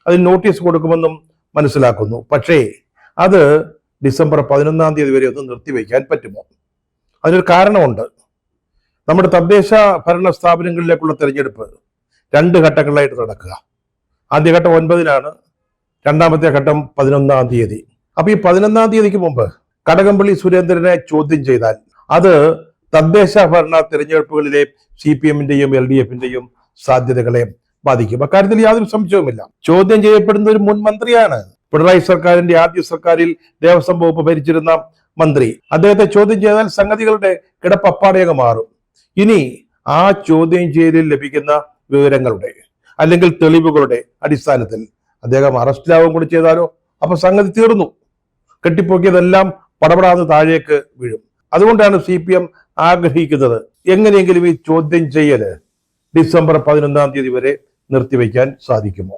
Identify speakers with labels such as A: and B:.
A: അതിന് നോട്ടീസ് കൊടുക്കുമെന്നും മനസ്സിലാക്കുന്നു. പക്ഷേ അത് ഡിസംബർ 11 വരെ ഒന്ന് നിർത്തിവെക്കാൻ പറ്റുമോ? അതിനൊരു കാരണമുണ്ട്. നമ്മുടെ തദ്ദേശ ഭരണ സ്ഥാപനങ്ങളിലേക്കുള്ള തെരഞ്ഞെടുപ്പ് 2 ഘട്ടങ്ങളിലായിട്ട് നടക്കുക. ആദ്യഘട്ടം 9-നാണ്, രണ്ടാമത്തെ ഘട്ടം 11 അപ്പൊ ഈ 11 മുമ്പ് കടകംപള്ളി സുരേന്ദ്രനെ ചോദ്യം ചെയ്താൽ അത് തദ്ദേശ ഭരണ തിരഞ്ഞെടുപ്പുകളിലെ CPM-ന്റെയും LDF-ന്റെയും സാധ്യതകളെ ബാധിക്കും. അക്കാര്യത്തിൽ യാതൊരു സംശയവുമില്ല. ചോദ്യം ചെയ്യപ്പെടുന്ന ഒരു മുൻ മന്ത്രിയാണ്. പിണറായി സർക്കാരിന്റെ ആദ്യ സർക്കാരിൽ ദേവസ്വം വകുപ്പ് ഭരിച്ചിരുന്ന മന്ത്രി. അദ്ദേഹത്തെ ചോദ്യം ചെയ്താൽ സംഗതികളുടെ കിടപ്പപ്പാടേക്ക് മാറും. ഇനി ആ ചോദ്യം ചെയ്യലിൽ ലഭിക്കുന്ന വിവരങ്ങളുടെ അല്ലെങ്കിൽ തെളിവുകളുടെ അടിസ്ഥാനത്തിൽ അദ്ദേഹം അറസ്റ്റിലാവുകയും കൂടി ചെയ്താലോ? അപ്പൊ സംഗതി തീർന്നു. കെട്ടിപ്പൊക്കിയതെല്ലാം പടപടാന്ന് താഴേക്ക് വീഴും. അതുകൊണ്ടാണ് CPM ആഗ്രഹിക്കുന്നത് എങ്ങനെയെങ്കിലും ഈ ചോദ്യം ചെയ്യല് ഡിസംബർ 11 വരെ നിർത്തിവെക്കാൻ സാധിക്കുമോ?